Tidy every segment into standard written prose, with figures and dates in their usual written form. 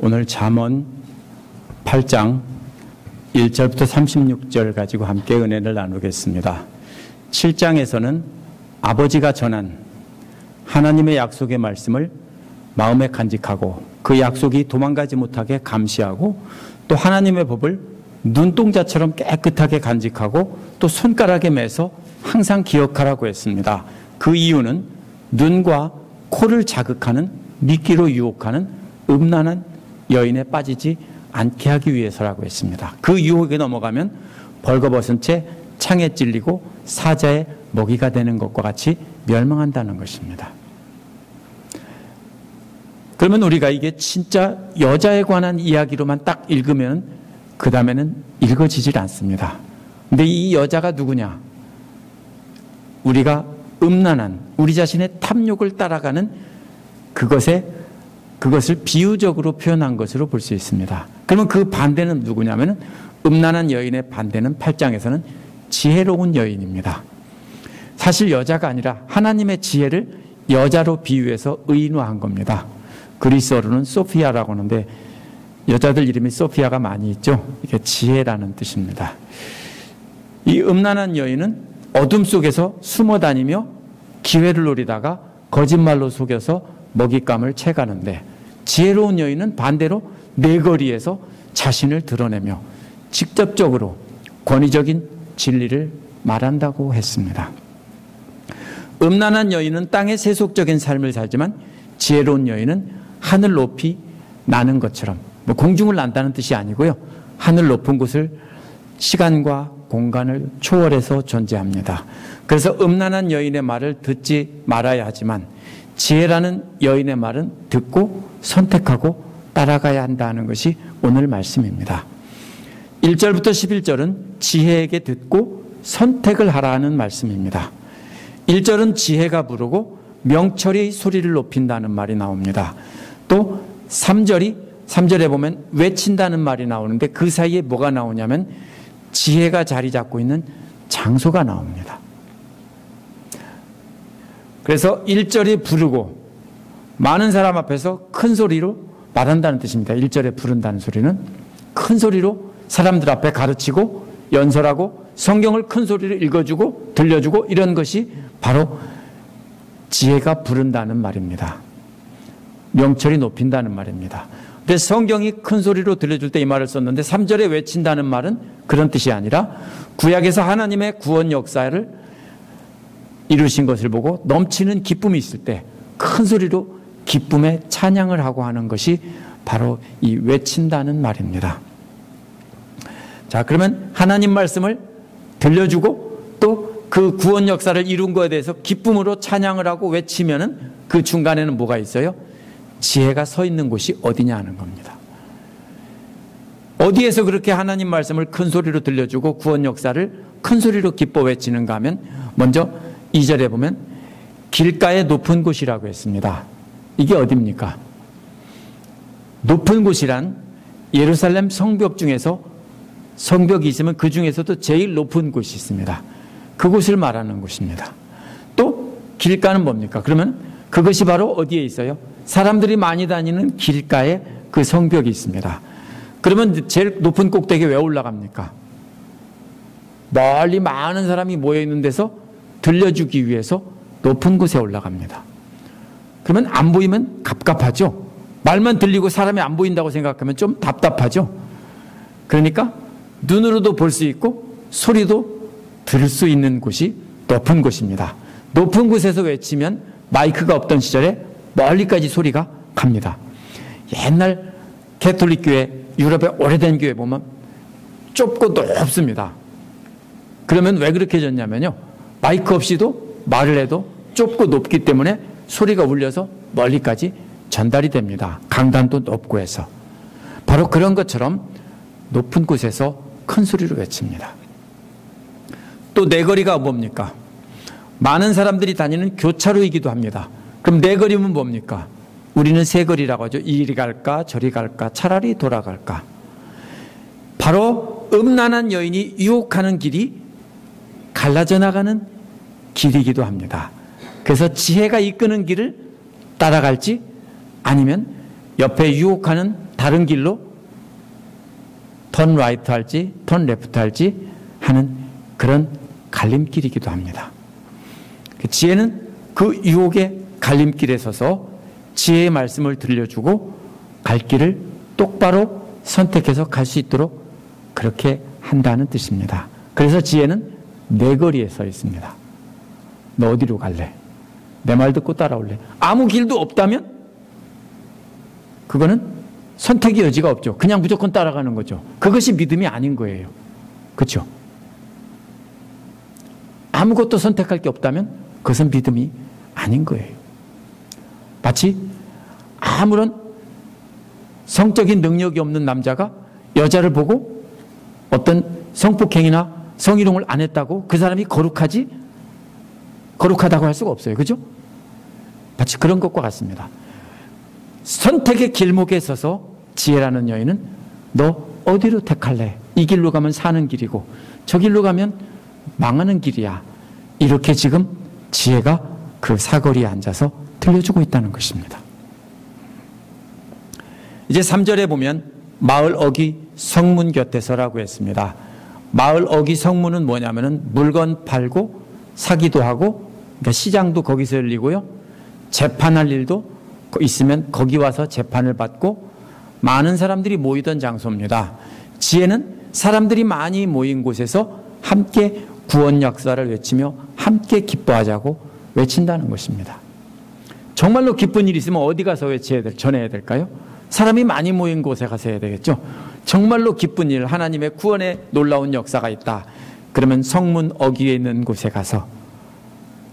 오늘 잠언 8장 1절부터 36절 가지고 함께 은혜를 나누겠습니다. 7장에서는 아버지가 전한 하나님의 약속의 말씀을 마음에 간직하고 그 약속이 도망가지 못하게 감시하고 또 하나님의 법을 눈동자처럼 깨끗하게 간직하고 또 손가락에 매서 항상 기억하라고 했습니다. 그 이유는 눈과 코를 자극하는 미끼로 유혹하는 음란한 여인에 빠지지 않게 하기 위해서라고 했습니다. 그 유혹에 넘어가면 벌거벗은 채 창에 찔리고 사자의 먹이가 되는 것과 같이 멸망한다는 것입니다. 그러면 우리가 이게 진짜 여자에 관한 이야기로만 딱 읽으면 그 다음에는 읽어지질 않습니다. 근데 이 여자가 누구냐? 우리가 음란한 우리 자신의 탐욕을 따라가는 그것을 비유적으로 표현한 것으로 볼 수 있습니다. 그러면 그 반대는 누구냐면 음란한 여인의 반대는 8장에서는 지혜로운 여인입니다. 사실 여자가 아니라 하나님의 지혜를 여자로 비유해서 의인화한 겁니다. 그리스어로는 소피아라고 하는데 여자들 이름이 소피아가 많이 있죠. 이게 지혜라는 뜻입니다. 이 음란한 여인은 어둠 속에서 숨어 다니며 기회를 노리다가 거짓말로 속여서 먹잇감을 채가는데 지혜로운 여인은 반대로 내거리에서 자신을 드러내며 직접적으로 권위적인 진리를 말한다고 했습니다. 음란한 여인은 땅의 세속적인 삶을 살지만 지혜로운 여인은 하늘 높이 나는 것처럼 공중을 난다는 뜻이 아니고요. 하늘 높은 곳을 시간과 공간을 초월해서 존재합니다. 그래서 음란한 여인의 말을 듣지 말아야 하지만 지혜라는 여인의 말은 듣고 선택하고 따라가야 한다는 것이 오늘 말씀입니다. 1절부터 11절은 지혜에게 듣고 선택을 하라는 말씀입니다. 1절은 지혜가 부르고 명철이 소리를 높인다는 말이 나옵니다. 또 3절에 보면 외친다는 말이 나오는데 그 사이에 뭐가 나오냐면 지혜가 자리 잡고 있는 장소가 나옵니다. 그래서 1절이 부르고 많은 사람 앞에서 큰 소리로 말한다는 뜻입니다. 1절에 부른다는 소리는 큰 소리로 사람들 앞에 가르치고 연설하고 성경을 큰 소리로 읽어주고 들려주고 이런 것이 바로 지혜가 부른다는 말입니다. 명철이 높인다는 말입니다. 근데 성경이 큰 소리로 들려줄 때 이 말을 썼는데 3절에 외친다는 말은 그런 뜻이 아니라 구약에서 하나님의 구원 역사를 이루신 것을 보고 넘치는 기쁨이 있을 때 큰 소리로 기쁨의 찬양을 하고 하는 것이 바로 이 외친다는 말입니다. 자, 그러면 하나님 말씀을 들려주고 또 그 구원 역사를 이룬 것에 대해서 기쁨으로 찬양을 하고 외치면은 그 중간에는 뭐가 있어요? 지혜가 서 있는 곳이 어디냐 하는 겁니다. 어디에서 그렇게 하나님 말씀을 큰 소리로 들려주고 구원 역사를 큰 소리로 기뻐 외치는가 하면 먼저 2절에 보면 길가의 높은 곳이라고 했습니다. 이게 어디입니까? 높은 곳이란 예루살렘 성벽 중에서 성벽이 있으면 그 중에서도 제일 높은 곳이 있습니다. 그곳을 말하는 곳입니다. 또 길가는 뭡니까? 그러면 그것이 바로 어디에 있어요? 사람들이 많이 다니는 길가에 그 성벽이 있습니다. 그러면 제일 높은 꼭대기에 왜 올라갑니까? 멀리 많은 사람이 모여있는 데서 들려주기 위해서 높은 곳에 올라갑니다. 그러면 안 보이면 갑갑하죠. 말만 들리고 사람이 안 보인다고 생각하면 좀 답답하죠. 그러니까 눈으로도 볼 수 있고 소리도 들을 수 있는 곳이 높은 곳입니다. 높은 곳에서 외치면 마이크가 없던 시절에 멀리까지 소리가 갑니다. 옛날 가톨릭 교회, 유럽의 오래된 교회 보면 좁고 높습니다. 그러면 왜 그렇게 졌냐면요. 마이크 없이도 말을 해도 좁고 높기 때문에 소리가 울려서 멀리까지 전달이 됩니다. 강단도 높고 해서. 바로 그런 것처럼 높은 곳에서 큰 소리로 외칩니다. 또 내거리가 뭡니까? 많은 사람들이 다니는 교차로이기도 합니다. 그럼 내거리면 뭡니까? 우리는 세거리라고 하죠. 이리 갈까 저리 갈까 차라리 돌아갈까. 바로 음란한 여인이 유혹하는 길이 갈라져 나가는 길이기도 합니다. 그래서 지혜가 이끄는 길을 따라갈지 아니면 옆에 유혹하는 다른 길로 턴 라이트 할지 턴 레프트 할지 하는 그런 갈림길이기도 합니다. 지혜는 그 유혹의 갈림길에 서서 지혜의 말씀을 들려주고 갈 길을 똑바로 선택해서 갈 수 있도록 그렇게 한다는 뜻입니다. 그래서 지혜는 내 거리에 서 있습니다. 너 어디로 갈래? 내 말 듣고 따라올래? 아무 길도 없다면 그거는 선택의 여지가 없죠. 그냥 무조건 따라가는 거죠. 그것이 믿음이 아닌 거예요. 그렇죠? 아무것도 선택할 게 없다면 그것은 믿음이 아닌 거예요. 마치 아무런 성적인 능력이 없는 남자가 여자를 보고 어떤 성폭행이나 성희롱을 안 했다고 그 사람이 거룩하다고 할 수가 없어요. 그죠? 마치 그런 것과 같습니다. 선택의 길목에 서서 지혜라는 여인은 너 어디로 택할래? 이 길로 가면 사는 길이고 저 길로 가면 망하는 길이야. 이렇게 지금 지혜가 그 사거리에 앉아서 들려주고 있다는 것입니다. 이제 3절에 보면 마을 어귀 성문 곁에 서라고 했습니다. 마을 어귀 성문은 뭐냐면은 물건 팔고 사기도 하고 그러니까 시장도 거기서 열리고요. 재판할 일도 있으면 거기 와서 재판을 받고 많은 사람들이 모이던 장소입니다. 지혜는 사람들이 많이 모인 곳에서 함께 구원 역사를 외치며 함께 기뻐하자고 외친다는 것입니다. 정말로 기쁜 일이 있으면 어디 가서 전해야 될까요? 사람이 많이 모인 곳에 가서 해야 되겠죠. 정말로 기쁜 일, 하나님의 구원의 놀라운 역사가 있다. 그러면 성문 어귀에 있는 곳에 가서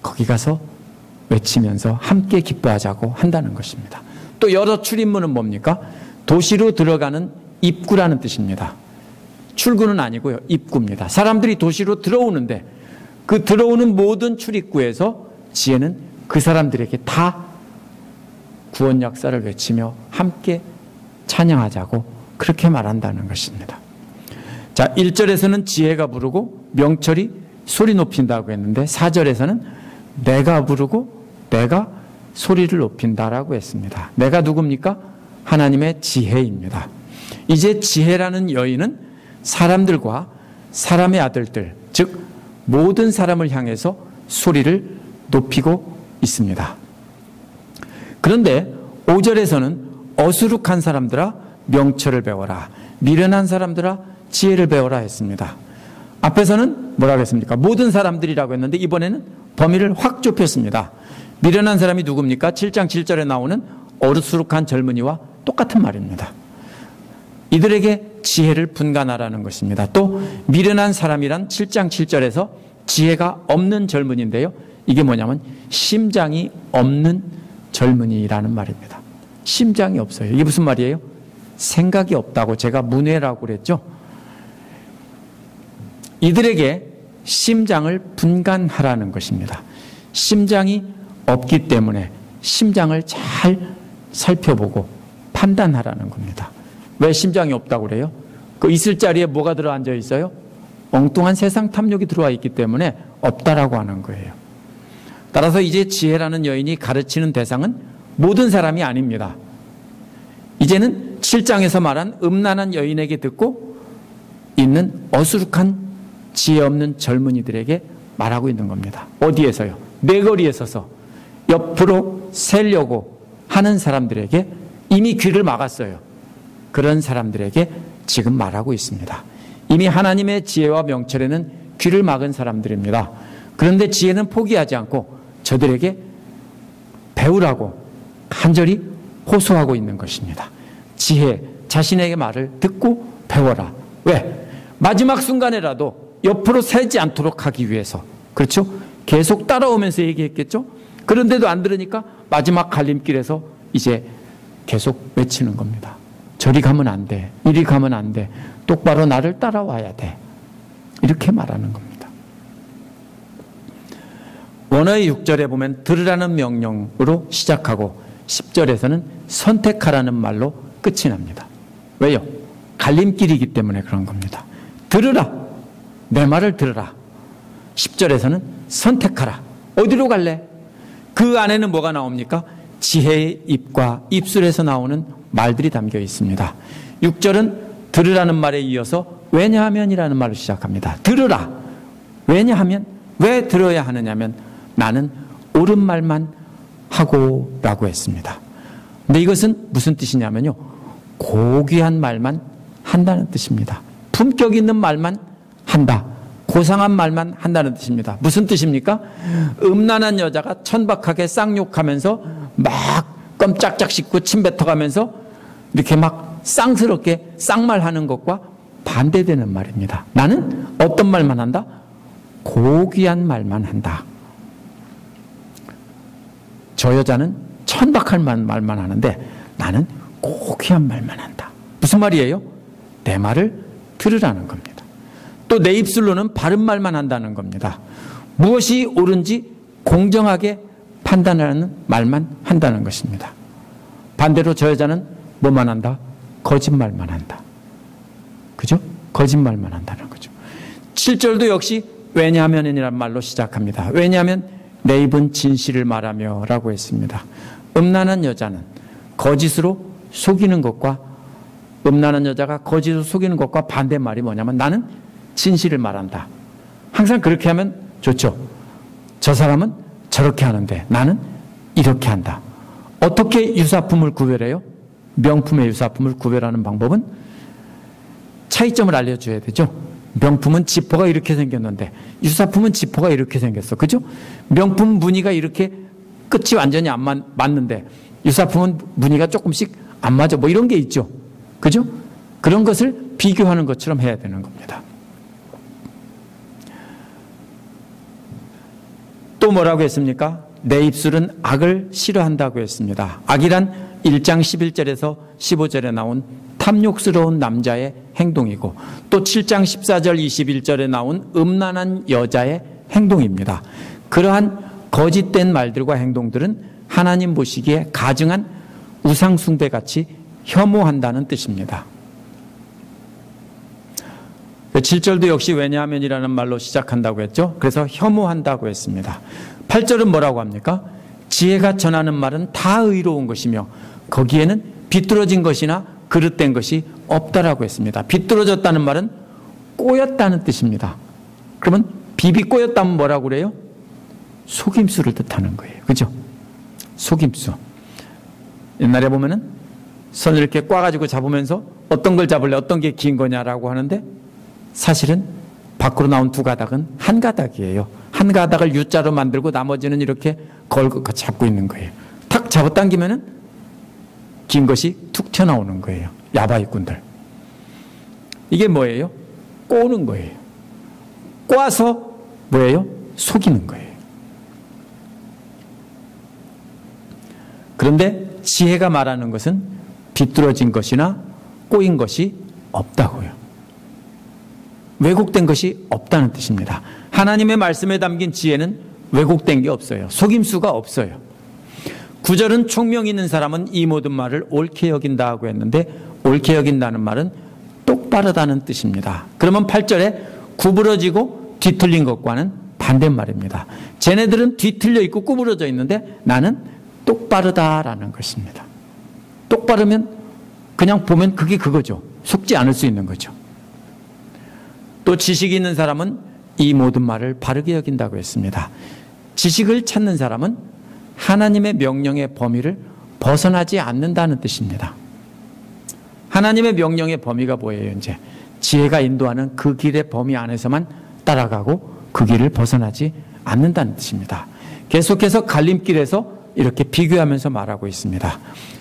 거기 가서 외치면서 함께 기뻐하자고 한다는 것입니다. 또 여러 출입문은 뭡니까? 도시로 들어가는 입구라는 뜻입니다. 출구는 아니고요. 입구입니다. 사람들이 도시로 들어오는데 그 들어오는 모든 출입구에서 지혜는 그 사람들에게 다 구원 역사를 외치며 함께 찬양하자고 그렇게 말한다는 것입니다. 자, 1절에서는 지혜가 부르고 명철이 소리 높인다고 했는데 4절에서는 내가 부르고 내가 소리를 높인다라고 했습니다. 내가 누굽니까? 하나님의 지혜입니다. 이제 지혜라는 여인은 사람들과 사람의 아들들, 즉 모든 사람을 향해서 소리를 높이고 있습니다. 그런데 5절에서는 어수룩한 사람들아 명철을 배워라, 미련한 사람들아 지혜를 배워라 했습니다. 앞에서는 뭐라고 했습니까? 모든 사람들이라고 했는데 이번에는 범위를 확 좁혔습니다. 미련한 사람이 누굽니까? 7장 7절에 나오는 어수룩한 젊은이와 똑같은 말입니다. 이들에게 지혜를 분간하라는 것입니다. 또 미련한 사람이란 7장 7절에서 지혜가 없는 젊은이인데요. 이게 뭐냐면 심장이 없는 젊은이라는 말입니다. 심장이 없어요. 이게 무슨 말이에요? 생각이 없다고 제가 문외라고 그랬죠. 이들에게 심장을 분간하라는 것입니다. 심장이 없기 때문에 심장을 잘 살펴보고 판단하라는 겁니다. 왜 심장이 없다고 그래요? 그 있을 자리에 뭐가 들어앉아 있어요? 엉뚱한 세상 탐욕이 들어와 있기 때문에 없다라고 하는 거예요. 따라서 이제 지혜라는 여인이 가르치는 대상은 모든 사람이 아닙니다. 이제는 7장에서 말한 음란한 여인에게 듣고 있는 어수룩한 지혜 없는 젊은이들에게 말하고 있는 겁니다. 어디에서요? 내 거리에 서서 옆으로 세려고 하는 사람들에게 이미 귀를 막았어요. 그런 사람들에게 지금 말하고 있습니다. 이미 하나님의 지혜와 명철에는 귀를 막은 사람들입니다. 그런데 지혜는 포기하지 않고 저들에게 배우라고 간절히 호소하고 있는 것입니다. 지혜, 자신에게 말을 듣고 배워라. 왜? 마지막 순간에라도 옆으로 새지 않도록 하기 위해서. 그렇죠? 계속 따라오면서 얘기했겠죠? 그런데도 안 들으니까 마지막 갈림길에서 이제 계속 외치는 겁니다. 저리 가면 안 돼. 이리 가면 안 돼. 똑바로 나를 따라와야 돼. 이렇게 말하는 겁니다. 원어의 6절에 보면 들으라는 명령으로 시작하고 10절에서는 선택하라는 말로 끝이 납니다. 왜요? 갈림길이기 때문에 그런 겁니다. 들으라. 내 말을 들으라. 10절에서는 선택하라. 어디로 갈래? 그 안에는 뭐가 나옵니까? 지혜의 입과 입술에서 나오는 말들이 담겨 있습니다. 6절은 들으라는 말에 이어서 왜냐하면이라는 말로 시작합니다. 들으라. 왜냐하면, 왜 들어야 하느냐면 나는 옳은 말만 하고 라고 했습니다. 근데 이것은 무슨 뜻이냐면요, 고귀한 말만 한다는 뜻입니다. 품격 있는 말만 한다, 고상한 말만 한다는 뜻입니다. 무슨 뜻입니까? 음란한 여자가 천박하게 쌍욕하면서 막 껌짝짝 씹고 침 뱉어가면서 이렇게 막 쌍스럽게 쌍말하는 것과 반대되는 말입니다. 나는 어떤 말만 한다? 고귀한 말만 한다. 저 여자는 천박한 말만 하는데 나는 고귀한 말만 한다. 무슨 말이에요? 내 말을 들으라는 겁니다. 또 내 입술로는 바른 말만 한다는 겁니다. 무엇이 옳은지 공정하게 판단하는 말만 한다는 것입니다. 반대로 저 여자는 뭐만 한다? 거짓말만 한다. 그죠? 거짓말만 한다는 거죠. 7절도 역시 왜냐하면이라는 말로 시작합니다. 왜냐하면 내 입은 진실을 말하며 라고 했습니다. 음란한 여자는 거짓으로 속이는 것과, 음란한 여자가 거짓으로 속이는 것과 반대말이 뭐냐면 나는 진실을 말한다. 항상 그렇게 하면 좋죠. 저 사람은 저렇게 하는데 나는 이렇게 한다. 어떻게 유사품을 구별해요? 명품의 유사품을 구별하는 방법은 차이점을 알려줘야 되죠. 명품은 지퍼가 이렇게 생겼는데 유사품은 지퍼가 이렇게 생겼어. 그죠? 명품 무늬가 이렇게 끝이 완전히 안 맞는데 유사품은 무늬가 조금씩 안 맞아. 뭐 이런 게 있죠. 그죠? 그런 것을 비교하는 것처럼 해야 되는 겁니다. 또 뭐라고 했습니까? 내 입술은 악을 싫어한다고 했습니다. 악이란 1장 11절에서 15절에 나온 탐욕스러운 남자의 행동이고, 또 7장 14절 21절에 나온 음란한 여자의 행동입니다. 그러한 거짓된 말들과 행동들은 하나님 보시기에 가증한 우상숭배같이 혐오한다는 뜻입니다. 7절도 역시 왜냐하면이라는 말로 시작한다고 했죠. 그래서 혐오한다고 했습니다. 8절은 뭐라고 합니까? 지혜가 전하는 말은 다 의로운 것이며 거기에는 비뚤어진 것이나 그릇된 것이 없다라고 했습니다. 비뚤어졌다는 말은 꼬였다는 뜻입니다. 그러면 비비 꼬였다면 뭐라고 그래요? 속임수를 뜻하는 거예요. 그죠? 속임수. 옛날에 보면은 손을 이렇게 꽈가지고 잡으면서 어떤 걸 잡을래? 어떤 게 긴 거냐라고 하는데 사실은 밖으로 나온 두 가닥은 한 가닥이에요. 한 가닥을 U자로 만들고 나머지는 이렇게 걸고 잡고 있는 거예요. 탁 잡아당기면은 긴 것이 툭 튀어나오는 거예요. 야바이꾼들. 이게 뭐예요? 꼬는 거예요. 꽈서 뭐예요? 속이는 거예요. 그런데 지혜가 말하는 것은 비뚤어진 것이나 꼬인 것이 없다고요. 왜곡된 것이 없다는 뜻입니다. 하나님의 말씀에 담긴 지혜는 왜곡된 게 없어요. 속임수가 없어요. 9절은 총명 있는 사람은 이 모든 말을 옳게 여긴다고 했는데 옳게 여긴다는 말은 똑바르다는 뜻입니다. 그러면 8절에 구부러지고 뒤틀린 것과는 반대말입니다. 쟤네들은 뒤틀려 있고 구부러져 있는데 나는 똑바르다라는 것입니다. 똑바르면 그냥 보면 그게 그거죠. 속지 않을 수 있는 거죠. 또 지식이 있는 사람은 이 모든 말을 바르게 여긴다고 했습니다. 지식을 찾는 사람은 하나님의 명령의 범위를 벗어나지 않는다는 뜻입니다. 하나님의 명령의 범위가 뭐예요? 이제 지혜가 인도하는 그 길의 범위 안에서만 따라가고 그 길을 벗어나지 않는다는 뜻입니다. 계속해서 갈림길에서 이렇게 비교하면서 말하고 있습니다.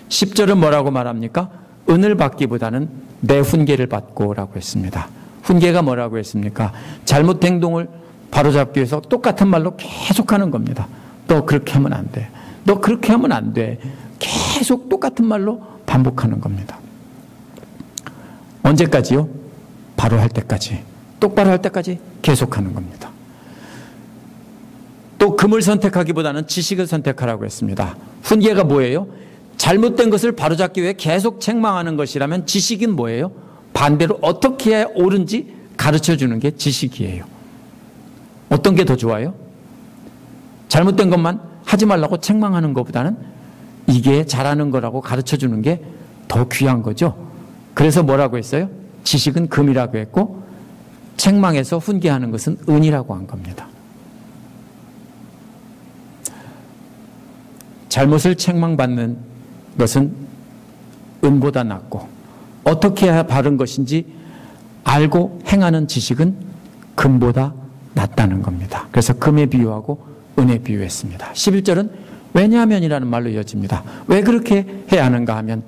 10절은 뭐라고 말합니까? 은을 받기보다는 내 훈계를 받고 라고 했습니다. 훈계가 뭐라고 했습니까? 잘못 행동을 바로잡기 위해서 똑같은 말로 계속하는 겁니다. 너 그렇게 하면 안 돼. 너 그렇게 하면 안 돼. 계속 똑같은 말로 반복하는 겁니다. 언제까지요? 바로 할 때까지. 똑바로 할 때까지 계속하는 겁니다. 또 금을 선택하기보다는 지식을 선택하라고 했습니다. 훈계가 뭐예요? 잘못된 것을 바로잡기 위해 계속 책망하는 것이라면 지식은 뭐예요? 반대로 어떻게 해야 옳은지 가르쳐주는 게 지식이에요. 어떤 게 더 좋아요? 잘못된 것만 하지 말라고 책망하는 것보다는 이게 잘하는 거라고 가르쳐주는 게 더 귀한 거죠. 그래서 뭐라고 했어요? 지식은 금이라고 했고 책망에서 훈계하는 것은 은이라고 한 겁니다. 잘못을 책망받는 것은 은보다 낫고 어떻게 해야 바른 것인지 알고 행하는 지식은 금보다 낫다는 겁니다. 그래서 금에 비유하고 은에 비유했습니다. 11절은 왜냐하면이라는 말로 이어집니다. 왜 그렇게 해야 하는가 하면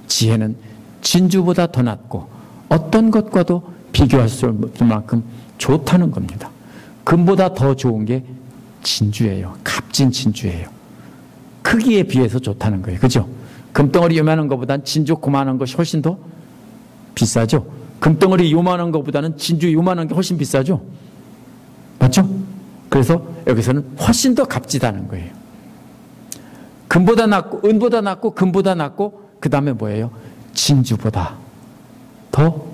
지혜는 진주보다 더 낫고 어떤 것과도 비교할 수 없을 만큼 좋다는 겁니다. 금보다 더 좋은 게 진주예요. 값진 진주예요. 크기에 비해서 좋다는 거예요. 그죠? 금덩어리 요만한 것보다는 진주 그만한 것이 훨씬 더 비싸죠? 금덩어리 요만한 것보다는 진주 요만한 게 훨씬 비싸죠? 맞죠? 그래서 여기서는 훨씬 더 값지다는 거예요. 금보다 낫고 은보다 낫고 금보다 낫고 그 다음에 뭐예요? 진주보다 더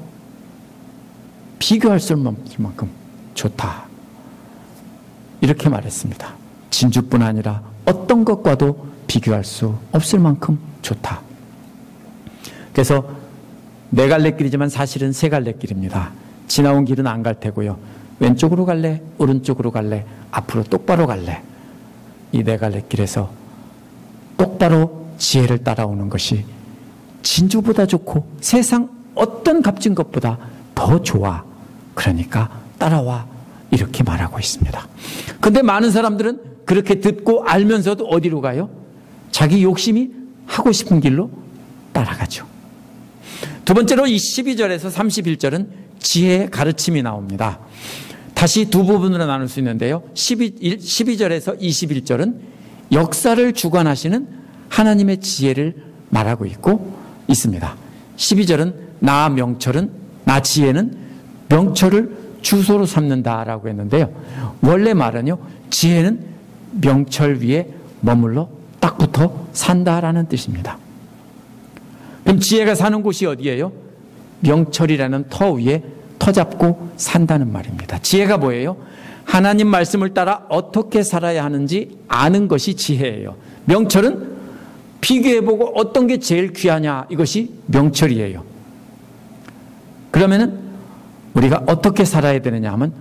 비교할 수 없을 만큼 좋다. 이렇게 말했습니다. 진주뿐 아니라 어떤 것과도 비교할 수 없을 만큼 좋다. 그래서 네 갈래 길이지만 사실은 세 갈래 길입니다. 지나온 길은 안 갈 테고요. 왼쪽으로 갈래? 오른쪽으로 갈래? 앞으로 똑바로 갈래? 이 네 갈래 길에서 똑바로 지혜를 따라오는 것이 진주보다 좋고 세상 어떤 값진 것보다 더 좋아. 그러니까 따라와. 이렇게 말하고 있습니다. 그런데 많은 사람들은 그렇게 듣고 알면서도 어디로 가요? 자기 욕심이 하고 싶은 길로 따라가죠. 두 번째로 이 12절에서 31절은 지혜의 가르침이 나옵니다. 다시 두 부분으로 나눌 수 있는데요. 12절에서 21절은 역사를 주관하시는 하나님의 지혜를 말하고 있습니다. 12절은 나 지혜는 명철을 주소로 삼는다라고 했는데요. 원래 말은요. 지혜는 명철 위에 머물러 딱 붙어 산다라는 뜻입니다. 그럼 지혜가 사는 곳이 어디예요? 명철이라는 터 위에 터 잡고 산다는 말입니다. 지혜가 뭐예요? 하나님 말씀을 따라 어떻게 살아야 하는지 아는 것이 지혜예요. 명철은 비교해보고 어떤 게 제일 귀하냐, 이것이 명철이에요. 그러면은 우리가 어떻게 살아야 되느냐 하면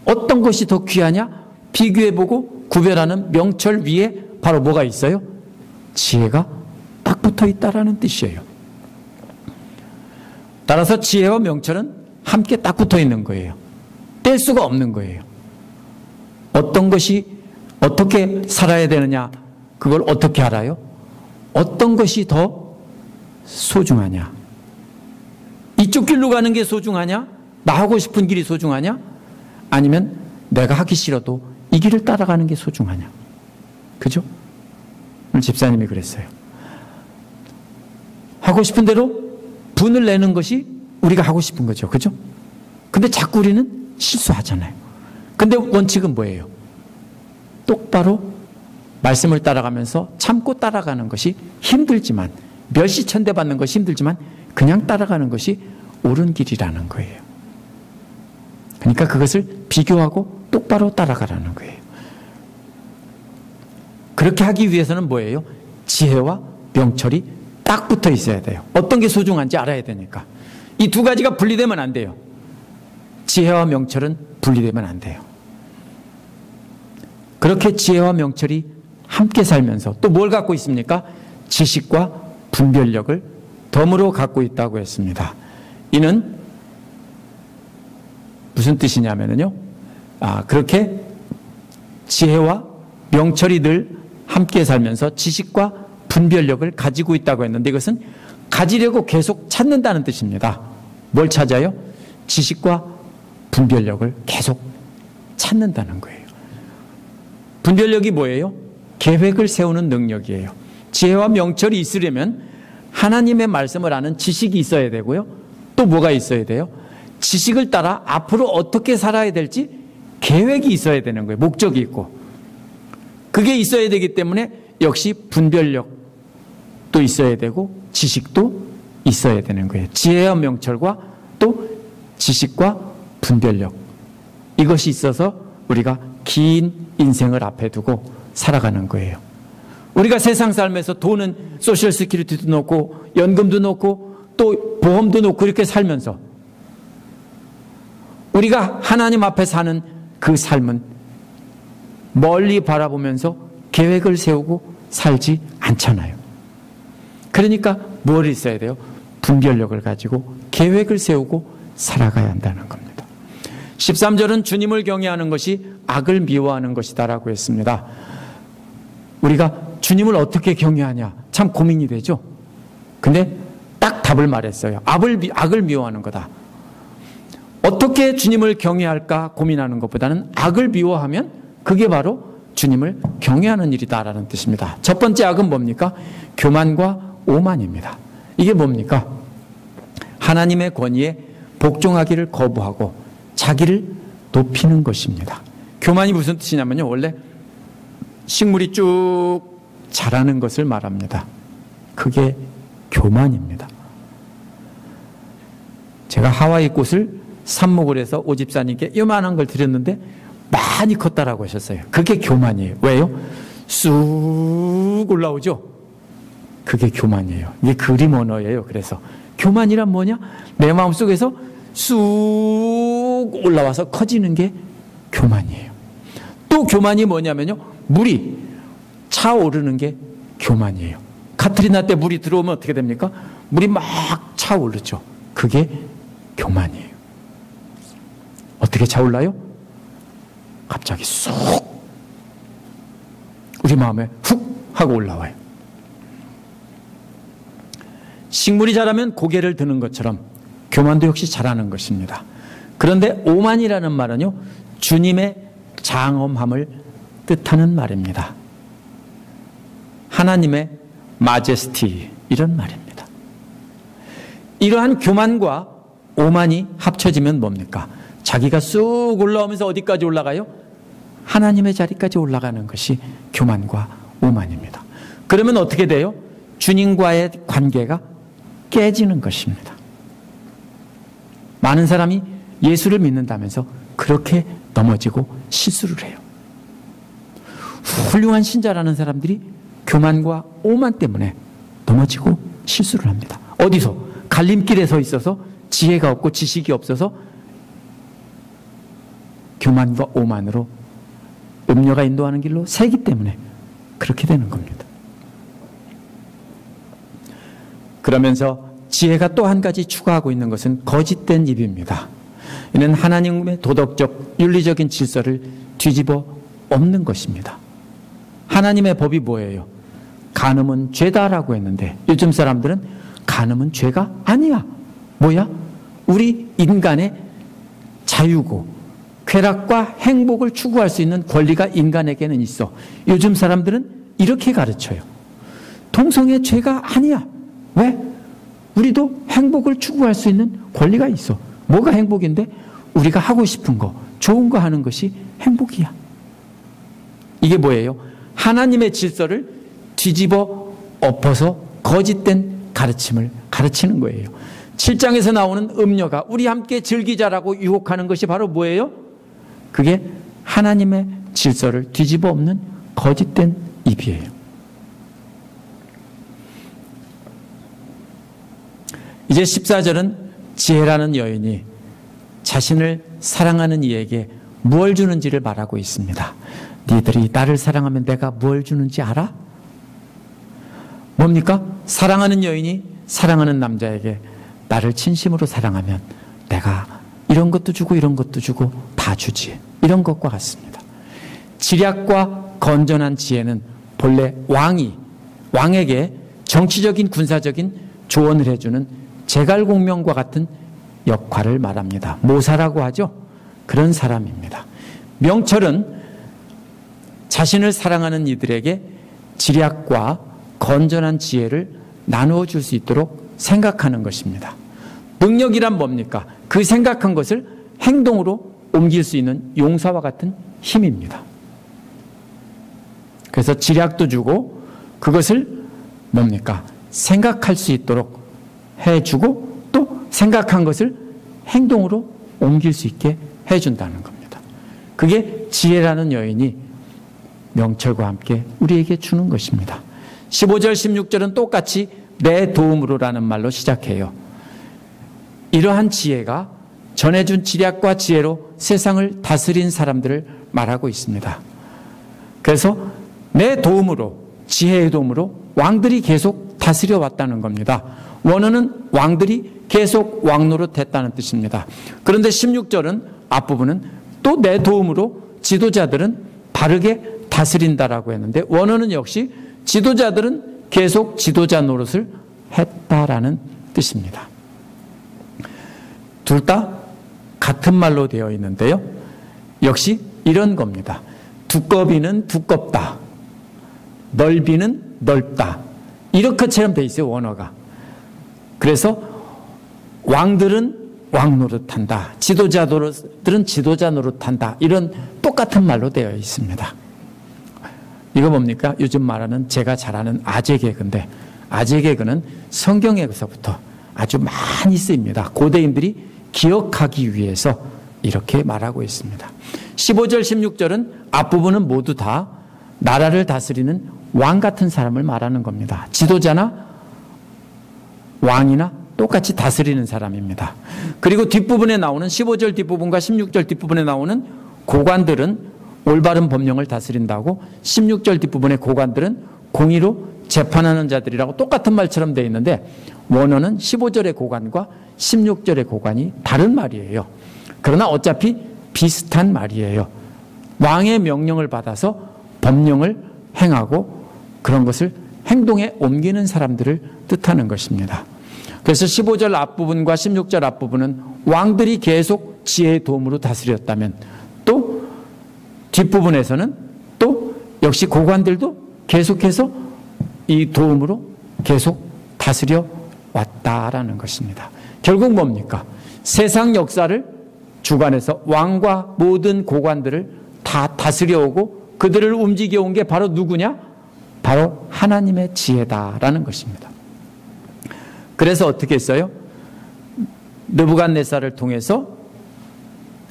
어떤 것이 더 귀하냐 비교해보고 구별하는 명철 위에 바로 뭐가 있어요? 지혜가 딱 붙어 있다라는 뜻이에요. 따라서 지혜와 명철은 함께 딱 붙어 있는 거예요. 뗄 수가 없는 거예요. 어떤 것이 어떻게 살아야 되느냐, 그걸 어떻게 알아요? 어떤 것이 더 소중하냐? 이쪽 길로 가는 게 소중하냐? 나 하고 싶은 길이 소중하냐? 아니면 내가 하기 싫어도 이 길을 따라가는 게 소중하냐? 그죠? 오늘 집사님이 그랬어요. 하고 싶은 대로 분을 내는 것이 우리가 하고 싶은 거죠. 그죠? 근데 자꾸 우리는 실수하잖아요. 근데 원칙은 뭐예요? 똑바로 말씀을 따라가면서 참고 따라가는 것이 힘들지만, 멸시천대 받는 것이 힘들지만 그냥 따라가는 것이 옳은 길이라는 거예요. 그러니까 그것을 비교하고 똑바로 따라가라는 거예요. 그렇게 하기 위해서는 뭐예요? 지혜와 명철이 딱 붙어 있어야 돼요. 어떤 게 소중한지 알아야 되니까. 이 두 가지가 분리되면 안 돼요. 지혜와 명철은 분리되면 안 돼요. 그렇게 지혜와 명철이 함께 살면서 또 뭘 갖고 있습니까? 지식과 분별력을 덤으로 갖고 있다고 했습니다. 이는 무슨 뜻이냐면요. 그렇게 지혜와 명철이 늘 함께 살면서 지식과 분별력을 가지고 있다고 했는데 이것은 가지려고 계속 찾는다는 뜻입니다. 뭘 찾아요? 지식과 분별력을 계속 찾는다는 거예요. 분별력이 뭐예요? 계획을 세우는 능력이에요. 지혜와 명철이 있으려면 하나님의 말씀을 아는 지식이 있어야 되고요. 또 뭐가 있어야 돼요? 지식을 따라 앞으로 어떻게 살아야 될지 계획이 있어야 되는 거예요. 목적이 있고. 그게 있어야 되기 때문에 역시 분별력도 있어야 되고 지식도 있어야 되는 거예요. 지혜와 명철과 또 지식과 분별력. 이것이 있어서 우리가 긴 인생을 앞에 두고 살아가는 거예요. 우리가 세상 삶에서 돈은 소셜 시큐리티도 놓고 연금도 놓고 또 보험도 놓고 이렇게 살면서 우리가 하나님 앞에 사는 그 삶은 멀리 바라보면서 계획을 세우고 살지 않잖아요. 그러니까 뭘 있어야 돼요? 분별력을 가지고 계획을 세우고 살아가야 한다는 겁니다. 13절은 주님을 경외하는 것이 악을 미워하는 것이다라고 했습니다. 우리가 주님을 어떻게 경외하냐 참 고민이 되죠. 근데 딱 답을 말했어요. 악을 미워하는 거다. 어떻게 주님을 경외할까 고민하는 것보다는 악을 미워하면 그게 바로 주님을 경외하는 일이다라는 뜻입니다. 첫 번째 악은 뭡니까? 교만과 오만입니다. 이게 뭡니까? 하나님의 권위에 복종하기를 거부하고 자기를 높이는 것입니다. 교만이 무슨 뜻이냐면요. 원래 식물이 쭉 자라는 것을 말합니다. 그게 교만입니다. 제가 하와이 꽃을 삽목을 해서 오 집사님께 요만한 걸 드렸는데 많이 컸다라고 하셨어요. 그게 교만이에요. 왜요? 쑥 올라오죠? 그게 교만이에요. 이게 그림 언어예요. 그래서 교만이란 뭐냐? 내 마음속에서 쑥 올라와서 커지는 게 교만이에요. 또 교만이 뭐냐면요. 물이 차오르는 게 교만이에요. 카트리나 때 물이 들어오면 어떻게 됩니까? 물이 막 차오르죠. 그게 교만이에요. 어떻게 차올라요? 갑자기 쑥 우리 마음에 훅 하고 올라와요. 식물이 자라면 고개를 드는 것처럼 교만도 역시 자라는 것입니다. 그런데 오만이라는 말은요, 주님의 장엄함을 뜻하는 말입니다. 하나님의 마제스티 이런 말입니다. 이러한 교만과 오만이 합쳐지면 뭡니까? 자기가 쑥 올라오면서 어디까지 올라가요? 하나님의 자리까지 올라가는 것이 교만과 오만입니다. 그러면 어떻게 돼요? 주님과의 관계가 깨지는 것입니다. 많은 사람이 예수를 믿는다면서 그렇게 넘어지고 실수를 해요. 훌륭한 신자라는 사람들이 교만과 오만 때문에 넘어지고 실수를 합니다. 어디서? 갈림길에 서 있어서 지혜가 없고 지식이 없어서 교만과 오만으로 음녀가 인도하는 길로 새기 때문에 그렇게 되는 겁니다. 그러면서 지혜가 또 한 가지 추가하고 있는 것은 거짓된 입입니다. 이는 하나님의 도덕적, 윤리적인 질서를 뒤집어 엎는 것입니다. 하나님의 법이 뭐예요? 간음은 죄다라고 했는데 요즘 사람들은 간음은 죄가 아니야. 뭐야? 우리 인간의 자유고 쾌락과 행복을 추구할 수 있는 권리가 인간에게는 있어. 요즘 사람들은 이렇게 가르쳐요. 동성애 죄가 아니야. 왜? 우리도 행복을 추구할 수 있는 권리가 있어. 뭐가 행복인데? 우리가 하고 싶은 거, 좋은 거 하는 것이 행복이야. 이게 뭐예요? 하나님의 질서를 뒤집어 엎어서 거짓된 가르침을 가르치는 거예요. 7장에서 나오는 음녀가 우리 함께 즐기자라고 유혹하는 것이 바로 뭐예요? 그게 하나님의 질서를 뒤집어 엎는 거짓된 입이에요. 이제 14절은 지혜라는 여인이 자신을 사랑하는 이에게 무엇을 주는지를 말하고 있습니다. 니들이 나를 사랑하면 내가 뭘 주는지 알아? 뭡니까? 사랑하는 여인이 사랑하는 남자에게 나를 진심으로 사랑하면 내가 이런 것도 주고 이런 것도 주고 다 주지. 이런 것과 같습니다. 지략과 건전한 지혜는 본래 왕에게 정치적인 군사적인 조언을 해주는 제갈공명과 같은 역할을 말합니다. 모사라고 하죠. 그런 사람입니다. 명철은 자신을 사랑하는 이들에게 지략과 건전한 지혜를 나누어 줄 수 있도록 생각하는 것입니다. 능력이란 뭡니까? 그 생각한 것을 행동으로 옮길 수 있는 용사와 같은 힘입니다. 그래서 지략도 주고 그것을 뭡니까? 생각할 수 있도록 해주고 또 생각한 것을 행동으로 옮길 수 있게 해준다는 겁니다. 그게 지혜라는 여인이 명철과 함께 우리에게 주는 것입니다. 15절 16절은 똑같이 내 도움으로라는 말로 시작해요. 이러한 지혜가 전해준 지략과 지혜로 세상을 다스린 사람들을 말하고 있습니다. 그래서 내 도움으로, 지혜의 도움으로 왕들이 계속 다스려 왔다는 겁니다. 원어는 왕들이 계속 왕노릇했다는 뜻입니다. 그런데 16절은 앞부분은 또 내 도움으로 지도자들은 바르게 다스린다라고 했는데, 원어는 역시 지도자들은 계속 지도자 노릇을 했다라는 뜻입니다. 둘 다 같은 말로 되어 있는데요. 역시 이런 겁니다. 두꺼비는 두껍다, 넓이는 넓다, 이렇게처럼 되어 있어요, 원어가. 그래서 왕들은 왕 노릇한다, 지도자들은 지도자 노릇한다, 이런 똑같은 말로 되어 있습니다. 이거 뭡니까? 요즘 말하는 제가 잘 아는 아재 개그인데, 아재 개그는 성경에서부터 아주 많이 쓰입니다. 고대인들이 기억하기 위해서 이렇게 말하고 있습니다. 15절 16절은 앞부분은 모두 다 나라를 다스리는 왕 같은 사람을 말하는 겁니다. 지도자나 왕이나 똑같이 다스리는 사람입니다. 그리고 뒷부분에 나오는 15절 뒷부분과 16절 뒷부분에 나오는 고관들은 올바른 법령을 다스린다고, 16절 뒷부분의 고관들은 공의로 재판하는 자들이라고 똑같은 말처럼 되어 있는데, 원어는 15절의 고관과 16절의 고관이 다른 말이에요. 그러나 어차피 비슷한 말이에요. 왕의 명령을 받아서 법령을 행하고 그런 것을 행동에 옮기는 사람들을 뜻하는 것입니다. 그래서 15절 앞부분과 16절 앞부분은 왕들이 계속 지혜의 도움으로 다스렸다면, 또 뒷부분에서는 또 역시 고관들도 계속해서 이 도움으로 계속 다스려 왔다라는 것입니다. 결국 뭡니까? 세상 역사를 주관해서 왕과 모든 고관들을 다 다스려 오고 그들을 움직여 온 게 바로 누구냐? 바로 하나님의 지혜다라는 것입니다. 그래서 어떻게 했어요? 느부갓네살을 통해서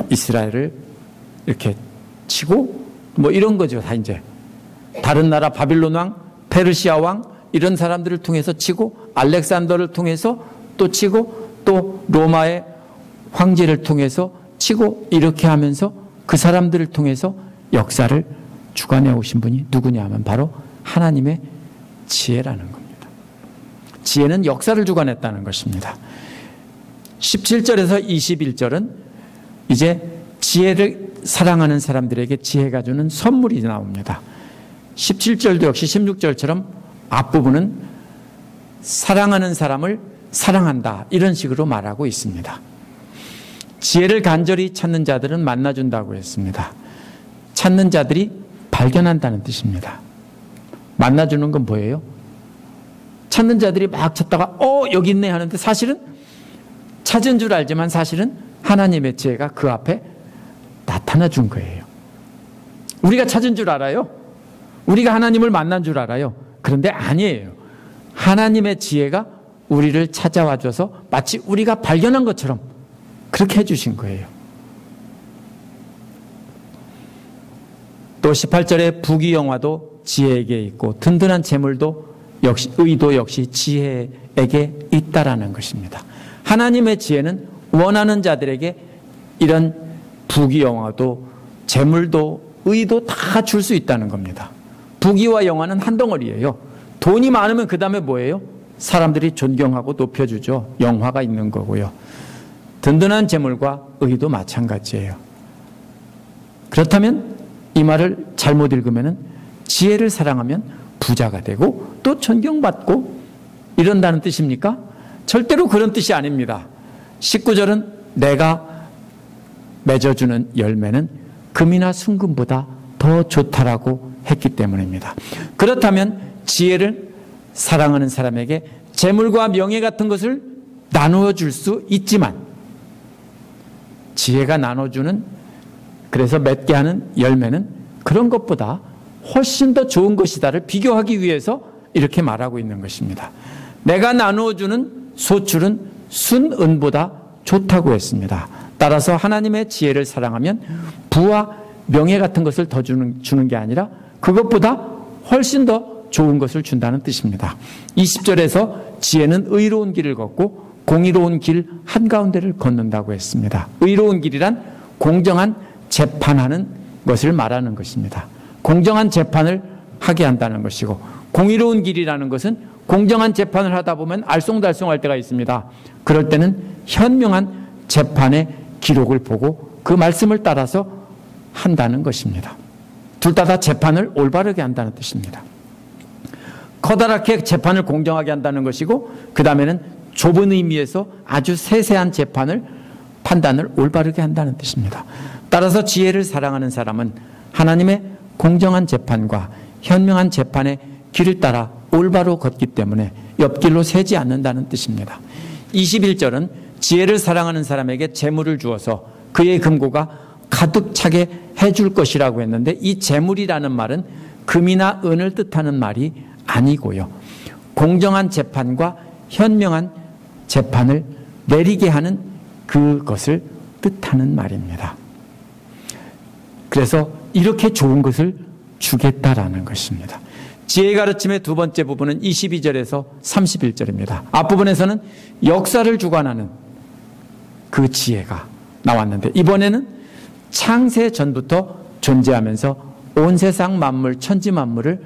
이스라엘을 이렇게 치고 뭐 이런 거죠. 다 이제 다른 나라 바빌론 왕, 페르시아 왕 이런 사람들을 통해서 치고, 알렉산더를 통해서 또 치고, 또 로마의 황제를 통해서 치고, 이렇게 하면서 그 사람들을 통해서 역사를 주관해 오신 분이 누구냐 하면 바로 하나님의 지혜라는 겁니다. 지혜는 역사를 주관했다는 것입니다. 17절에서 21절은 이제 지혜를 사랑하는 사람들에게 지혜가 주는 선물이 나옵니다. 17절도 역시 16절처럼 앞부분은 사랑하는 사람을 사랑한다, 이런 식으로 말하고 있습니다. 지혜를 간절히 찾는 자들은 만나준다고 했습니다. 찾는 자들이 발견한다는 뜻입니다. 만나주는 건 뭐예요? 찾는 자들이 막 찾다가 여기 있네 하는데 사실은 찾은 줄 알지만 사실은 하나님의 지혜가 그 앞에 나타나 준 거예요. 우리가 찾은 줄 알아요. 우리가 하나님을 만난 줄 알아요. 그런데 아니에요. 하나님의 지혜가 우리를 찾아와 줘서 마치 우리가 발견한 것처럼 그렇게 해주신 거예요. 또 18절에 부귀영화도 지혜에게 있고 든든한 재물도 역시, 의도 역시 지혜에게 있다라는 것입니다. 하나님의 지혜는 원하는 자들에게 이런 부귀영화도 재물도 의도 다 줄 수 있다는 겁니다. 부귀와 영화는 한 덩어리예요. 돈이 많으면 그 다음에 뭐예요? 사람들이 존경하고 높여주죠. 영화가 있는 거고요. 든든한 재물과 의도 마찬가지예요. 그렇다면 이 말을 잘못 읽으면 지혜를 사랑하면 부자가 되고 또 존경받고 이런다는 뜻입니까? 절대로 그런 뜻이 아닙니다. 19절은 내가 맺어주는 열매는 금이나 순금보다 더 좋다라고 했기 때문입니다. 그렇다면 지혜를 사랑하는 사람에게 재물과 명예 같은 것을 나누어 줄 수 있지만, 지혜가 나눠주는, 그래서 맺게 하는 열매는 그런 것보다 훨씬 더 좋은 것이다를 비교하기 위해서 이렇게 말하고 있는 것입니다. 내가 나누어주는 소출은 순은보다 좋다고 했습니다. 따라서 하나님의 지혜를 사랑하면 부와 명예 같은 것을 더 주는 게 아니라 그것보다 훨씬 더 좋은 것을 준다는 뜻입니다. 20절에서 지혜는 의로운 길을 걷고 공의로운 길 한가운데를 걷는다고 했습니다. 의로운 길이란 공정한 재판하는 것을 말하는 것입니다. 공정한 재판을 하게 한다는 것이고, 공의로운 길이라는 것은 공정한 재판을 하다 보면 알쏭달쏭할 때가 있습니다. 그럴 때는 현명한 재판의 기록을 보고 그 말씀을 따라서 한다는 것입니다. 둘 다 재판을 올바르게 한다는 뜻입니다. 커다랗게 재판을 공정하게 한다는 것이고, 그 다음에는 좁은 의미에서 아주 세세한 재판을, 판단을 올바르게 한다는 뜻입니다. 따라서 지혜를 사랑하는 사람은 하나님의 공정한 재판과 현명한 재판의 길을 따라 올바로 걷기 때문에 옆길로 새지 않는다는 뜻입니다. 21절은 지혜를 사랑하는 사람에게 재물을 주어서 그의 금고가 가득 차게 해줄 것이라고 했는데, 이 재물이라는 말은 금이나 은을 뜻하는 말이 아니고요, 공정한 재판과 현명한 재판을 내리게 하는 그것을 뜻하는 말입니다. 그래서 이렇게 좋은 것을 주겠다라는 것입니다. 지혜의 가르침의 두 번째 부분은 22절에서 31절입니다. 앞부분에서는 역사를 주관하는 그 지혜가 나왔는데, 이번에는 창세 전부터 존재하면서 온 세상 만물, 천지 만물을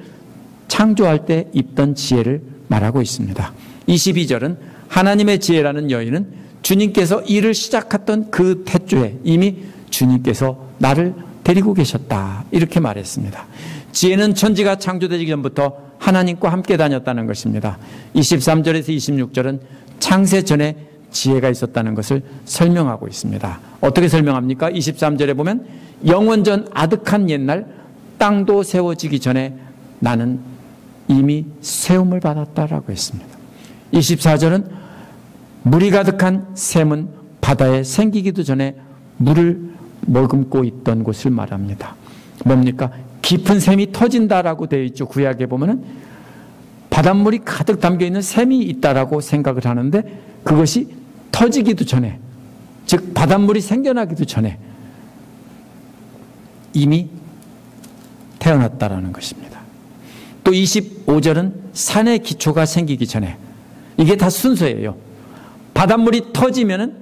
창조할 때 입던 지혜를 말하고 있습니다. 22절은 하나님의 지혜라는 여인은 주님께서 일을 시작했던 그 태초에 이미 주님께서 나를 데리고 계셨다, 이렇게 말했습니다. 지혜는 천지가 창조되기 전부터 하나님과 함께 다녔다는 것입니다. 23절에서 26절은 창세 전에 지혜가 있었다는 것을 설명하고 있습니다. 어떻게 설명합니까? 23절에 보면 영원전 아득한 옛날 땅도 세워지기 전에 나는 이미 세움을 받았다라고 했습니다. 24절은 물이 가득한 샘은 바다에 생기기도 전에 물을 머금고 있던 곳을 말합니다. 뭡니까? 깊은 샘이 터진다라고 되어 있죠. 구약에 보면은 바닷물이 가득 담겨있는 샘이 있다라고 생각을 하는데, 그것이 터지기도 전에, 즉 바닷물이 생겨나기도 전에 이미 태어났다라는 것입니다. 또 25절은 산의 기초가 생기기 전에, 이게 다 순서예요. 바닷물이 터지면은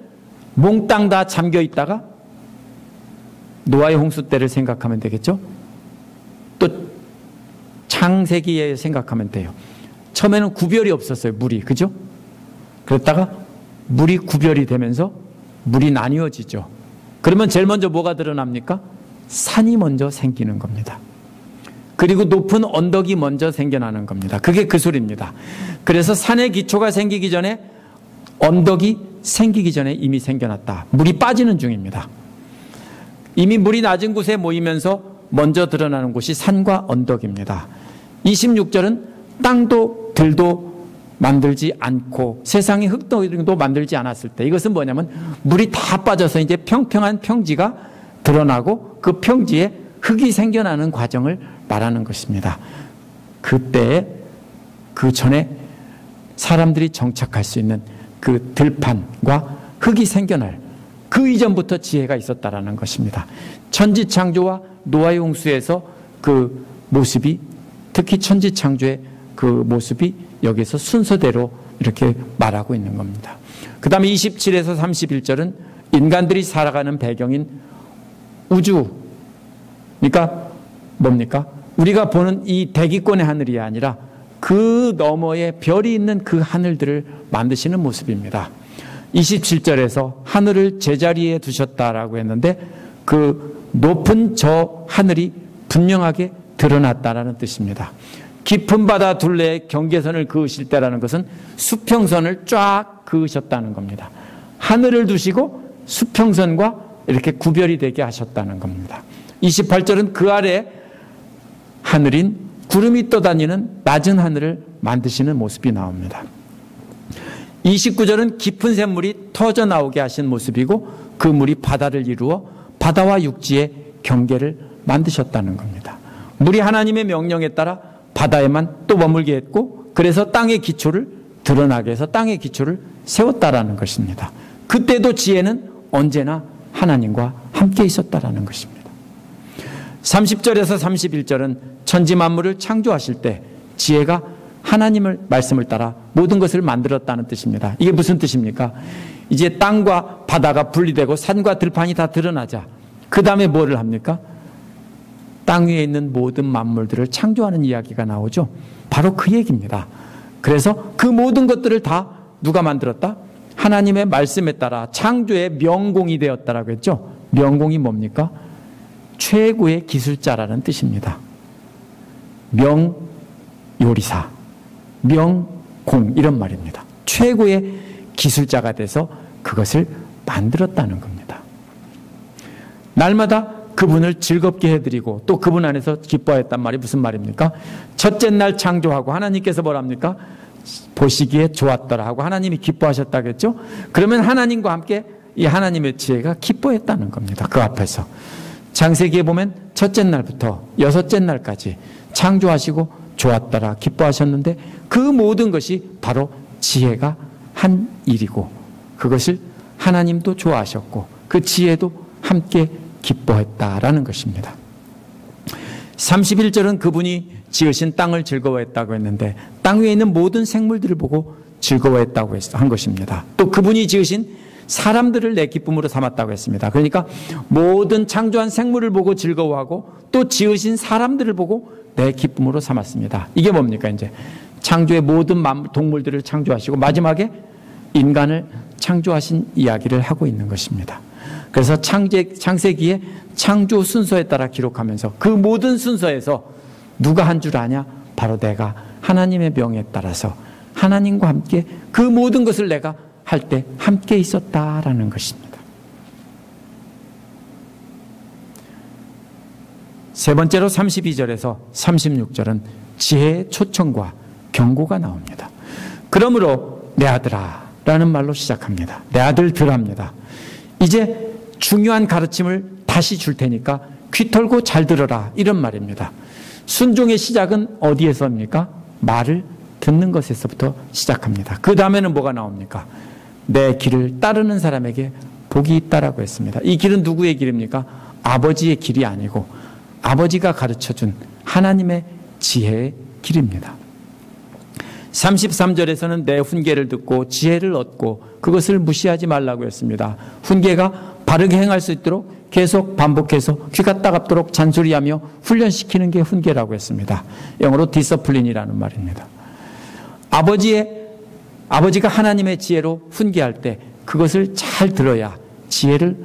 몽땅 다 잠겨 있다가 노아의 홍수 때를 생각하면 되겠죠. 또 창세기에 생각하면 돼요. 처음에는 구별이 없었어요, 물이. 그죠? 그랬다가 물이 구별이 되면서 물이 나뉘어지죠. 그러면 제일 먼저 뭐가 드러납니까? 산이 먼저 생기는 겁니다. 그리고 높은 언덕이 먼저 생겨나는 겁니다. 그게 그 소리입니다. 그래서 산의 기초가 생기기 전에, 언덕이 생기기 전에 이미 생겨났다. 물이 빠지는 중입니다. 이미 물이 낮은 곳에 모이면서 먼저 드러나는 곳이 산과 언덕입니다. 26절은 땅도 들도 만들지 않고 세상의 흙덩이도 만들지 않았을 때, 이것은 뭐냐면 물이 다 빠져서 이제 평평한 평지가 드러나고 그 평지에 흙이 생겨나는 과정을 말하는 것입니다. 그때, 그 전에 사람들이 정착할 수 있는 그 들판과 흙이 생겨날, 그 이전부터 지혜가 있었다라는 것입니다. 천지창조와 노아의 홍수에서 그 모습이, 특히 천지창조의 그 모습이 여기서 순서대로 이렇게 말하고 있는 겁니다. 그 다음에 27에서 31절은 인간들이 살아가는 배경인 우주, 그러니까 뭡니까? 우리가 보는 이 대기권의 하늘이 아니라 그 너머에 별이 있는 그 하늘들을 만드시는 모습입니다. 27절에서 하늘을 제자리에 두셨다라고 했는데, 그 높은 저 하늘이 분명하게 드러났다라는 뜻입니다. 깊은 바다 둘레에 경계선을 그으실 때라는 것은 수평선을 쫙 그으셨다는 겁니다. 하늘을 두시고 수평선과 이렇게 구별이 되게 하셨다는 겁니다. 28절은 그 아래 하늘인 구름이 떠다니는 낮은 하늘을 만드시는 모습이 나옵니다. 29절은 깊은 샘물이 터져 나오게 하신 모습이고, 그 물이 바다를 이루어 바다와 육지의 경계를 만드셨다는 겁니다. 물이 하나님의 명령에 따라 바다에만 또 머물게 했고, 그래서 땅의 기초를 드러나게 해서 땅의 기초를 세웠다라는 것입니다. 그때도 지혜는 언제나 하나님과 함께 있었다라는 것입니다. 30절에서 31절은 천지 만물을 창조하실 때 지혜가 하나님의 말씀을 따라 모든 것을 만들었다는 뜻입니다. 이게 무슨 뜻입니까? 이제 땅과 바다가 분리되고 산과 들판이 다 드러나자 그 다음에 뭐를 합니까? 땅 위에 있는 모든 만물들을 창조하는 이야기가 나오죠. 바로 그 얘기입니다. 그래서 그 모든 것들을 다 누가 만들었다? 하나님의 말씀에 따라 창조의 명공이 되었다라고 했죠. 명공이 뭡니까? 최고의 기술자라는 뜻입니다. 명요리사, 명공 이런 말입니다. 최고의 기술자가 돼서 그것을 만들었다는 겁니다. 날마다 그분을 즐겁게 해드리고 또 그분 안에서 기뻐했단 말이 무슨 말입니까? 첫째 날 창조하고 하나님께서 뭐랍니까? 보시기에 좋았더라 하고 하나님이 기뻐하셨다겠죠? 그러면 하나님과 함께 이 하나님의 지혜가 기뻐했다는 겁니다. 그 앞에서. 창세기에 보면 첫째 날부터 여섯째 날까지 창조하시고 좋았더라 기뻐하셨는데 그 모든 것이 바로 지혜가 한 일이고 그것을 하나님도 좋아하셨고 그 지혜도 함께 기뻐했다라는 것입니다. 31절은 그분이 지으신 땅을 즐거워했다고 했는데 땅 위에 있는 모든 생물들을 보고 즐거워했다고 한 것입니다. 또 그분이 지으신 사람들을 내 기쁨으로 삼았다고 했습니다. 그러니까 모든 창조한 생물을 보고 즐거워하고 또 지으신 사람들을 보고 내 기쁨으로 삼았습니다. 이게 뭡니까? 이제 창조의 모든 동물들을 창조하시고 마지막에 인간을 창조하신 이야기를 하고 있는 것입니다. 그래서 창세기에 창조 순서에 따라 기록하면서 그 모든 순서에서 누가 한 줄 아냐? 바로 내가 하나님의 명에 따라서 하나님과 함께 그 모든 것을 내가 할 때 함께 있었다라는 것입니다. 세 번째로 32절에서 36절은 지혜의 초청과 경고가 나옵니다. 그러므로 내 아들아 라는 말로 시작합니다. 내 아들들합니다. 이제 중요한 가르침을 다시 줄 테니까 귀 털고 잘 들어라 이런 말입니다. 순종의 시작은 어디에서입니까? 말을 듣는 것에서부터 시작합니다. 그 다음에는 뭐가 나옵니까? 내 길을 따르는 사람에게 복이 있다라고 했습니다. 이 길은 누구의 길입니까? 아버지의 길이 아니고 아버지가 가르쳐준 하나님의 지혜의 길입니다. 33절에서는 내 훈계를 듣고 지혜를 얻고 그것을 무시하지 말라고 했습니다. 훈계가 바르게 행할 수 있도록 계속 반복해서 귀가 따갑도록 잔소리하며 훈련시키는 게 훈계라고 했습니다. 영어로 디서플린이라는 말입니다. 아버지가 하나님의 지혜로 훈계할 때 그것을 잘 들어야 지혜를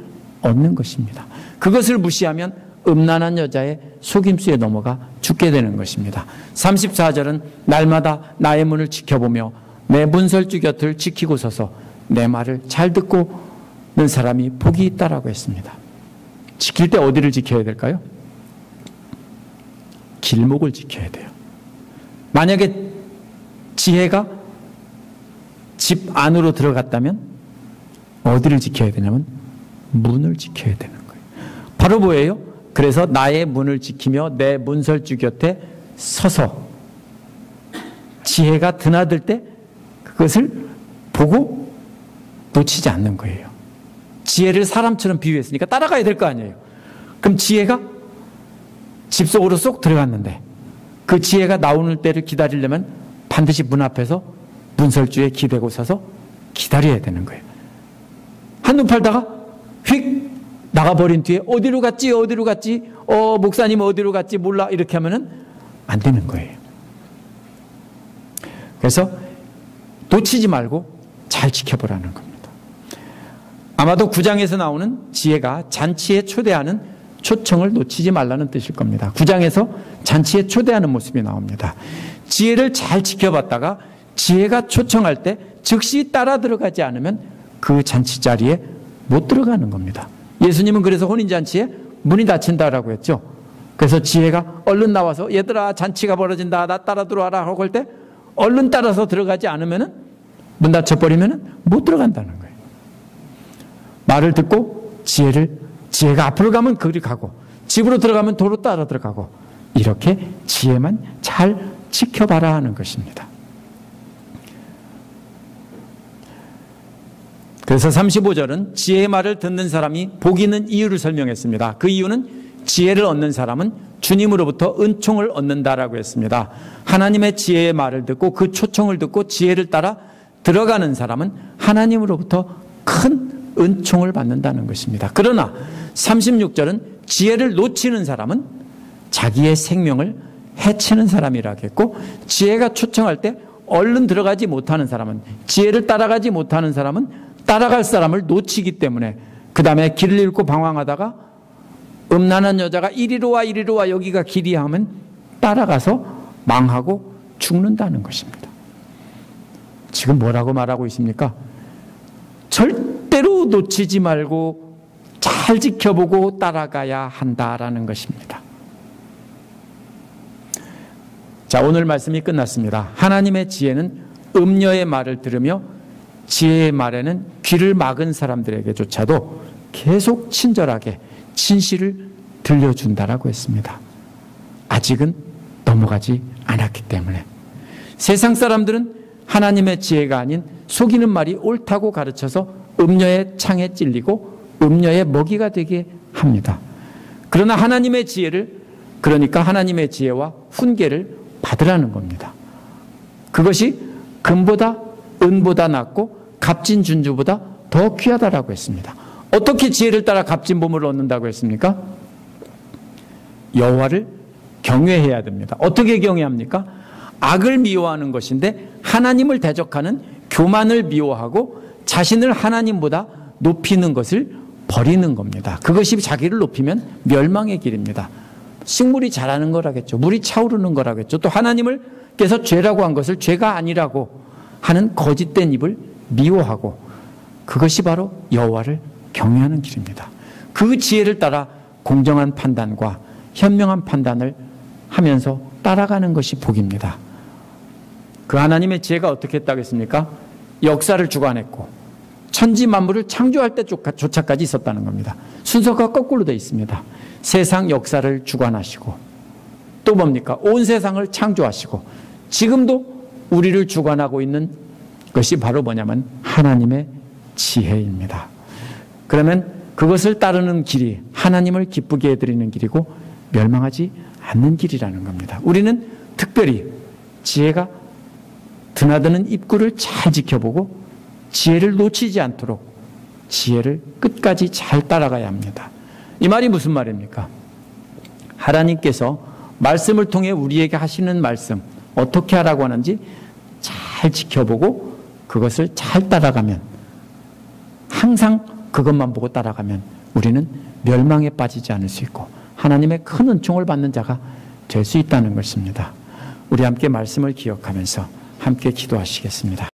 얻는 것입니다. 그것을 무시하면 음란한 여자의 속임수에 넘어가 죽게 되는 것입니다. 34절은 날마다 나의 문을 지켜보며 내 문설주 곁을 지키고 서서 내 말을 잘 듣고는 사람이 복이 있다라고 했습니다. 지킬 때 어디를 지켜야 될까요? 길목을 지켜야 돼요. 만약에 지혜가 집 안으로 들어갔다면 어디를 지켜야 되냐면 문을 지켜야 되는 거예요. 바로 뭐예요? 그래서 나의 문을 지키며 내 문설주 곁에 서서 지혜가 드나들 때 그것을 보고 놓치지 않는 거예요. 지혜를 사람처럼 비유했으니까 따라가야 될 거 아니에요. 그럼 지혜가 집 속으로 쏙 들어갔는데 그 지혜가 나오는 때를 기다리려면 반드시 문 앞에서 문설주에 기대고 서서 기다려야 되는 거예요. 한눈 팔다가 휙 나가버린 뒤에 어디로 갔지? 목사님 어디로 갔지? 몰라. 이렇게 하면은 안 되는 거예요. 그래서 놓치지 말고 잘 지켜보라는 겁니다. 아마도 9장에서 나오는 지혜가 잔치에 초대하는 초청을 놓치지 말라는 뜻일 겁니다. 9장에서 잔치에 초대하는 모습이 나옵니다. 지혜를 잘 지켜봤다가 지혜가 초청할 때 즉시 따라 들어가지 않으면 그 잔치 자리에 못 들어가는 겁니다. 예수님은 그래서 혼인잔치에 문이 닫힌다라고 했죠. 그래서 지혜가 얼른 나와서 얘들아 잔치가 벌어진다 나 따라 들어와라 하고 할 때 얼른 따라서 들어가지 않으면 문 닫혀버리면 못 들어간다는 거예요. 말을 듣고 지혜가 앞으로 가면 그리 가고 집으로 들어가면 도로 따라 들어가고 이렇게 지혜만 잘 지켜봐라 하는 것입니다. 그래서 35절은 지혜의 말을 듣는 사람이 복 있는 이유를 설명했습니다. 그 이유는 지혜를 얻는 사람은 주님으로부터 은총을 얻는다라고 했습니다. 하나님의 지혜의 말을 듣고 그 초청을 듣고 지혜를 따라 들어가는 사람은 하나님으로부터 큰 은총을 받는다는 것입니다. 그러나 36절은 지혜를 놓치는 사람은 자기의 생명을 해치는 사람이라고 했고, 지혜가 초청할 때 얼른 들어가지 못하는 사람은, 지혜를 따라가지 못하는 사람은 따라갈 사람을 놓치기 때문에 그 다음에 길을 잃고 방황하다가 음란한 여자가 이리로 와 이리로 와 여기가 길이야 하면 따라가서 망하고 죽는다는 것입니다. 지금 뭐라고 말하고 있습니까? 절대로 놓치지 말고 잘 지켜보고 따라가야 한다라는 것입니다. 자, 오늘 말씀이 끝났습니다. 하나님의 지혜는 음녀의 말을 들으며 지혜의 말에는 귀를 막은 사람들에게조차도 계속 친절하게 진실을 들려준다라고 했습니다. 아직은 넘어가지 않았기 때문에. 세상 사람들은 하나님의 지혜가 아닌 속이는 말이 옳다고 가르쳐서 음녀의 창에 찔리고 음녀의 먹이가 되게 합니다. 그러나 하나님의 지혜를, 그러니까 하나님의 지혜와 훈계를 받으라는 겁니다. 그것이 금보다 은보다 낫고 값진 준주보다 더 귀하다라고 했습니다. 어떻게 지혜를 따라 값진 보물을 얻는다고 했습니까? 여호와를 경외해야 됩니다. 어떻게 경외합니까? 악을 미워하는 것인데 하나님을 대적하는 교만을 미워하고 자신을 하나님보다 높이는 것을 버리는 겁니다. 그것이 자기를 높이면 멸망의 길입니다. 식물이 자라는 거라겠죠. 물이 차오르는 거라겠죠. 또 하나님께서 죄라고 한 것을 죄가 아니라고 하는 거짓된 입을 미워하고, 그것이 바로 여호와를 경외하는 길입니다. 그 지혜를 따라 공정한 판단과 현명한 판단을 하면서 따라가는 것이 복입니다. 그 하나님의 지혜가 어떻게 했다고 했습니까? 역사를 주관했고 천지 만물을 창조할 때조차까지 있었다는 겁니다. 순서가 거꾸로 되어 있습니다. 세상 역사를 주관하시고 또 뭡니까? 온 세상을 창조하시고 지금도 우리를 주관하고 있는 것이 바로 뭐냐면 하나님의 지혜입니다. 그러면 그것을 따르는 길이 하나님을 기쁘게 해드리는 길이고 멸망하지 않는 길이라는 겁니다. 우리는 특별히 지혜가 드나드는 입구를 잘 지켜보고 지혜를 놓치지 않도록 지혜를 끝까지 잘 따라가야 합니다. 이 말이 무슨 말입니까? 하나님께서 말씀을 통해 우리에게 하시는 말씀, 어떻게 하라고 하는지 잘 지켜보고 그것을 잘 따라가면, 항상 그것만 보고 따라가면 우리는 멸망에 빠지지 않을 수 있고 하나님의 큰 은총을 받는 자가 될 수 있다는 것입니다. 우리 함께 말씀을 기억하면서 함께 기도하시겠습니다.